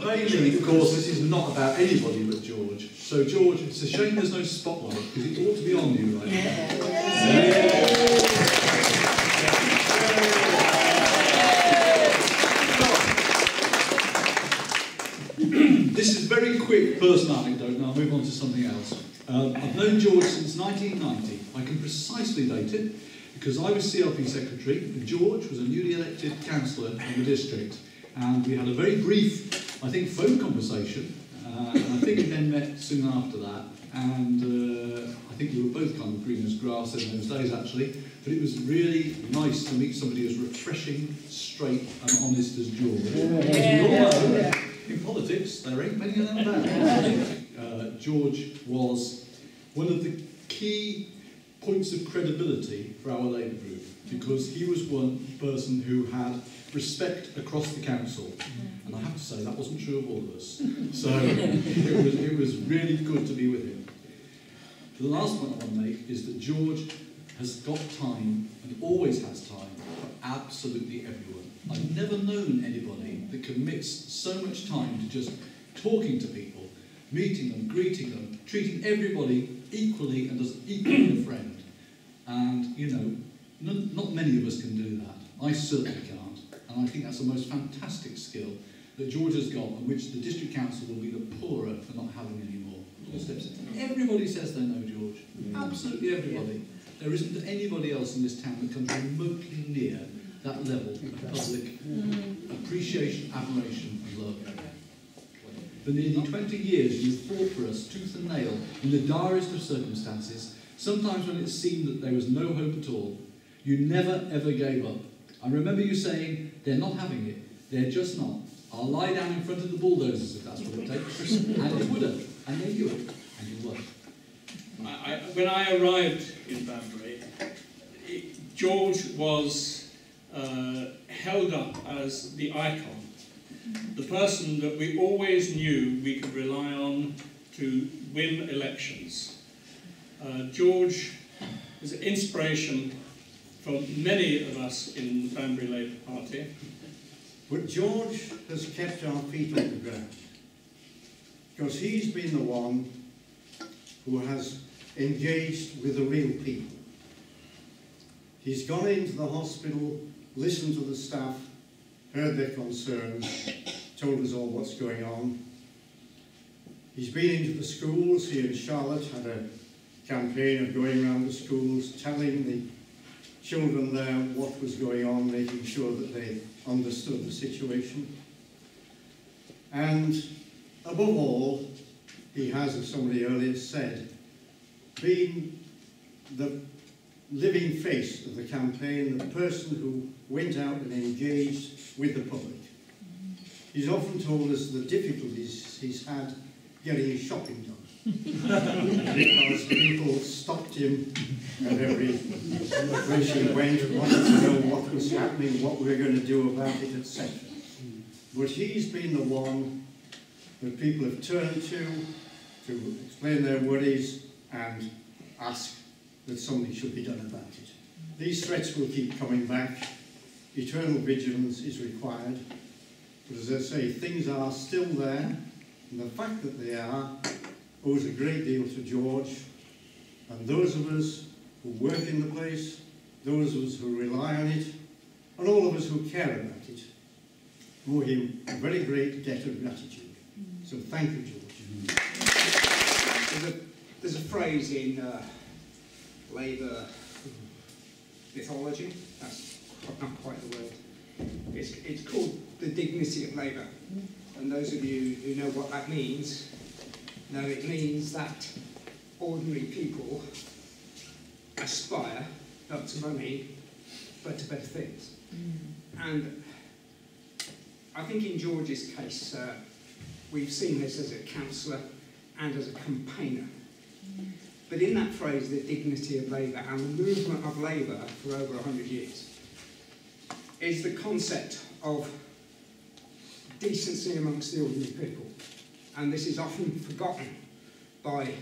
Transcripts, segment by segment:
Mainly, of course, this is not about anybody but George. So, George, it's a shame there's no spotlight, because it ought to be on you right now. This is a very quick personal anecdote, and I'll move on to something else. I've known George since 1990. I can precisely date it, because I was CLP secretary, and George was a newly elected councillor in the district. And we had a very brief, I think, phone conversation, and I think we then met soon after that, and I think we were both kind of green as grass in those days, actually, but it was really nice to meet somebody as refreshing, straight and honest as George. In politics, there ain't many of them about. George was one of the key points of credibility for our Labour group, because he was one person who had respect across the council, and I have to say that wasn't true of all of us. So it was really good to be with him. The last point I want to make is that George has got time, and always has time, for absolutely everyone. I've never known anybody that commits so much time to just talking to people, meeting them, greeting them, treating everybody equally and as equally a friend. And, you know, not many of us can do that. I certainly can't. And I think that's the most fantastic skill that George has got, and which the district council will be the poorer for not having anymore. Everybody says they know George. Absolutely everybody. There isn't anybody else in this town that comes remotely near that level of public appreciation, admiration and love. For nearly 20 years you've fought for us tooth and nail in the direst of circumstances, sometimes when it seemed that there was no hope at all. You never ever gave up. I remember you saying, they're not having it, they're just not. I'll lie down in front of the bulldozers if that's what it takes. And you would have, and then you would, and you were. When I arrived in Banbury, George was held up as the icon, the person that we always knew we could rely on to win elections. George was an inspiration for many of us in the Banbury Labour Party. But George has kept our feet on the ground, because he's been the one who has engaged with the real people. He's gone into the hospital, listened to the staff, heard their concerns, told us all what's going on. He's been into the schools. Here in Charlotte had a campaign of going around the schools, telling the children there what was going on, making sure that they understood the situation. And above all, he has, as somebody earlier said, been the living face of the campaign, the person who went out and engaged with the public. He's often told us the difficulties he's had getting his shopping done. Because people stopped him at every place he went, wanted to know what was happening, what we were going to do about it, etc. But he's been the one that people have turned to explain their worries and ask that something should be done about it. These threats will keep coming back. Eternal vigilance is required. But as I say, things are still there, and the fact that they are owes a great deal to George, and those of us who work in the place, those of us who rely on it, and all of us who care about it, owe him a very great debt of gratitude. So thank you, George. There's a phrase in Labour mythology, that's not quite the word, it's called the dignity of Labour, and those of you who know what that means, know it means that ordinary people aspire not to money but to better things. And I think in George's case we've seen this as a councillor and as a campaigner. But in that phrase, the dignity of Labour and the movement of Labour for over 100 years, is the concept of decency amongst the ordinary people. And this is often forgotten by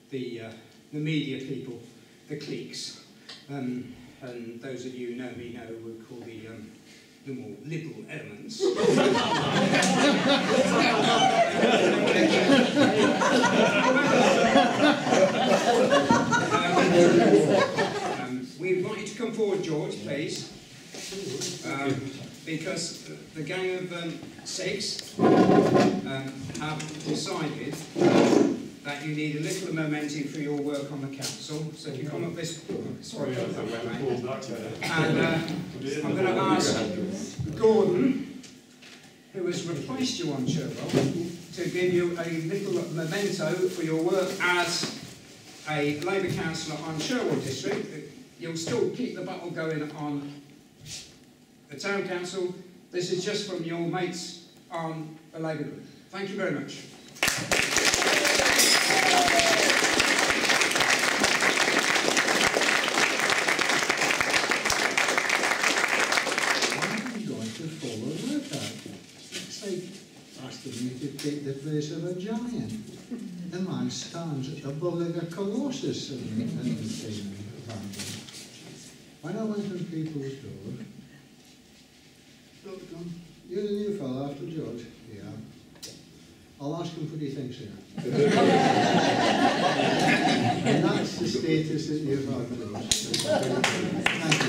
the media people, the cliques, and those of you who know me know we call the the more liberal elements. We invite you to come forward, George, please, because the gang of 6 have decided that you need a little momentum for your work on the council. So if you come up this, sorry, and I'm going to ask Gordon, who has replaced you on Cherwell, to give you a little memento for your work as a Labour councillor on Cherwell District. You'll still keep the battle going on the Town Council. This is just from your mates on the Labour group. Thank you very much. To take the place of a giant. The man stands at the bull of a colossus in Banbury. When I went on people's door, look, you're the new fellow after George? Yeah. I'll ask him what he thinks here. And that's the status that you've had with us. Thank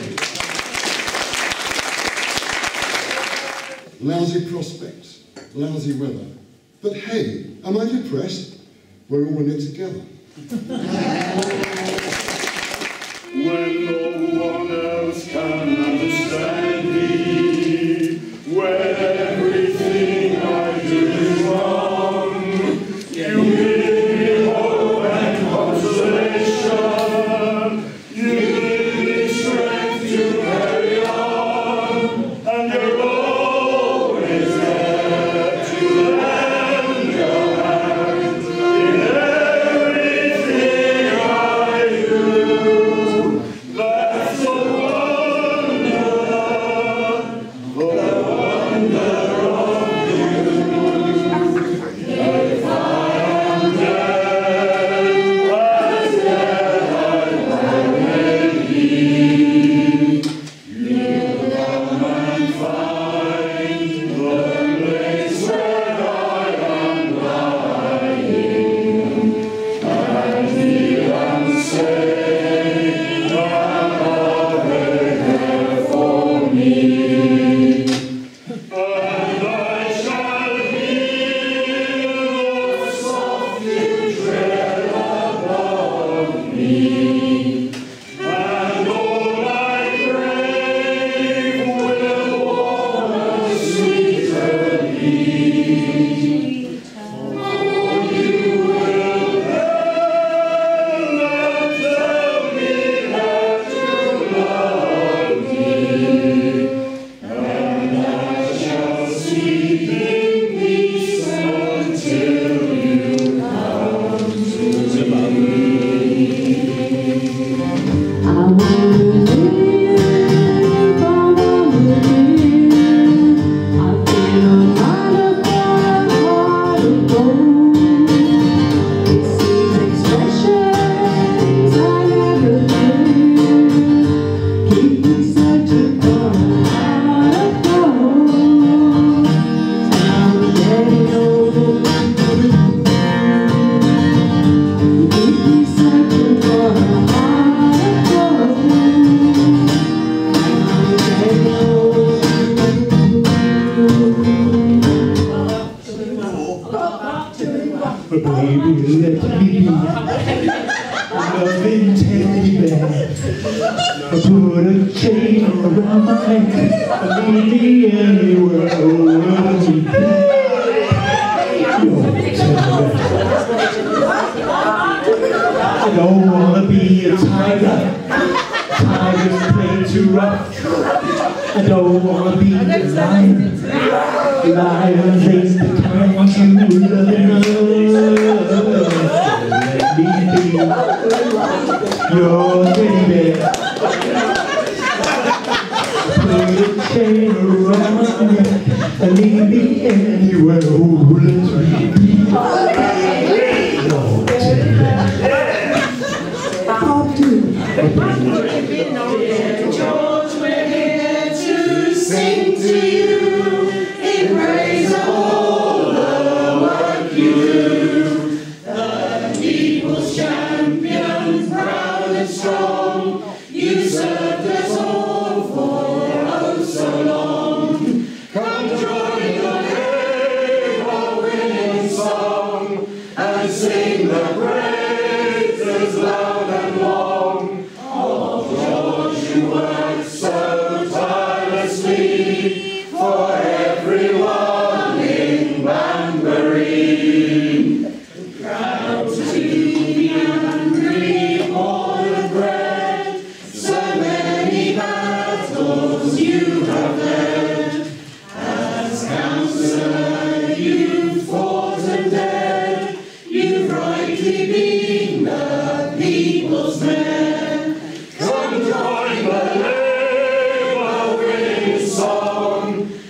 you. Lousy prospects, lousy weather. But hey, am I depressed? We're all in it together. When no one else can understand me, when everything I do is wrong, you give me hope and consolation, you give me strength to carry on, and you're always there to lend your hand in everything I do. That's the wonder of you. If I am dead, as yet I may be, you come and find the place where I am lying, and heal and say, there for me, and I shall hear the soft new tread above me, and all I crave will warm and sweeter be. Oh, you will then tell me that you love me, and I shall sleep in peace until you come to me. I wanna live, I wanna live. I've been a mother for a heart of gold. It seems expressions I never knew. Keep me searching for a heart of gold. I'm getting old. Keep me searching for a heart of gold. I'm getting old. Baby, let me be a loving teddy bear. Put a chain around my neck and lead me anywhere over me. I don't wanna be a tiger. Tigers play too rough. I don't wanna be a lion. Lions ain't the kind you love. Let me be your teddy bear. Put a chain around my neck and lead me anywhere. Oh, let me be your teddy bear. George, we're here to sing to and strong. You served us all for oh so long. Come join the hero-winning song and sing the praises loud and long. Oh George, you worked so tirelessly for everyone in Banbury. Proud to be Banbury, born and bred. So many battles you have led. As councillor, you've fought and dared. You've rightly been the people's man. Come join the Labour-winning song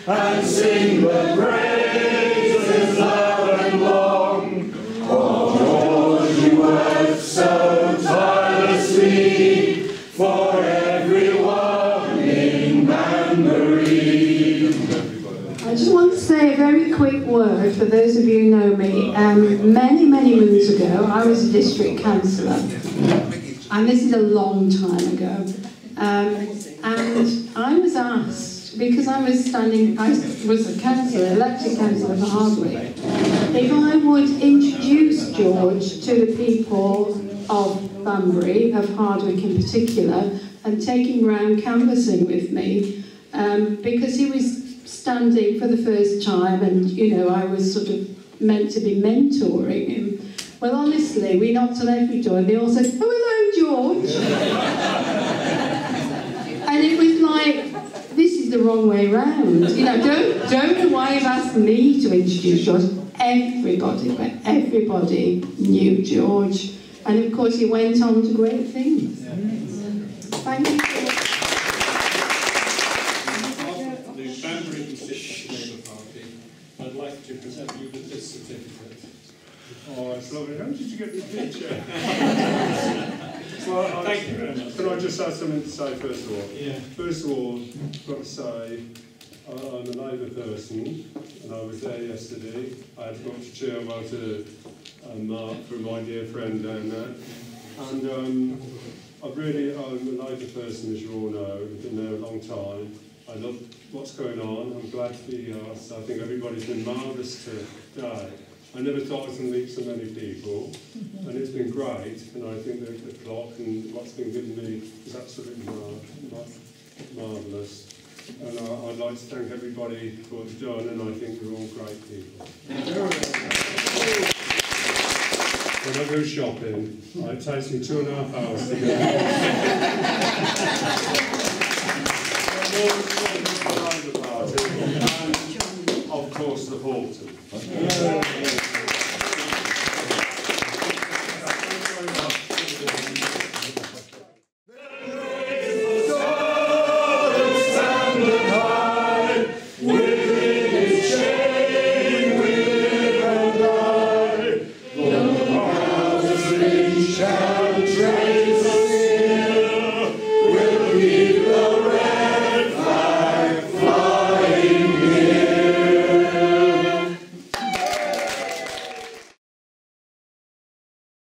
and sing the praises loud and long. Oh George, you worked so tirelessly for everyone in Banbury. I just want to say a very quick word for those of you who know me. Many moons ago, I was a district councillor, and this is a long time ago. And I was asked, because I was a councillor, elected councillor for Hardwick, if I would introduce George to the people of Banbury, of Hardwick in particular, and take him round canvassing with me, because he was standing for the first time, and you know, I was sort of meant to be mentoring him. Well, honestly, we knocked on every door and they all said, "Oh, hello, George." And it was like, this is the wrong way round. You know, don't know why you've asked me to introduce George. Everybody knew George. And of course, he went on to great things. Thank you. The Banbury Constituency Labour Party, I'd like to present you with this certificate. Oh, it's lovely. How did you get the picture? Well, thank you very much. Can I just have something to say first of all? Yeah. First of all, I've got to say, I'm a Labour person, and I was there yesterday. I had got to cheer about to Mark from my dear friend down there. And I'm a Labour person, as you all know. I've been there a long time. I love what's going on. I'm glad to be here. So I think everybody's been marvellous today. I never thought I was going to meet so many people, and it's been great. And I think that the clock and what's been given me is absolutely marvellous. And I'd like to thank everybody for what they've done, and I think we're all great people. When I go shopping, it takes me 2.5 hours to get the party, and of course the Horton. Shall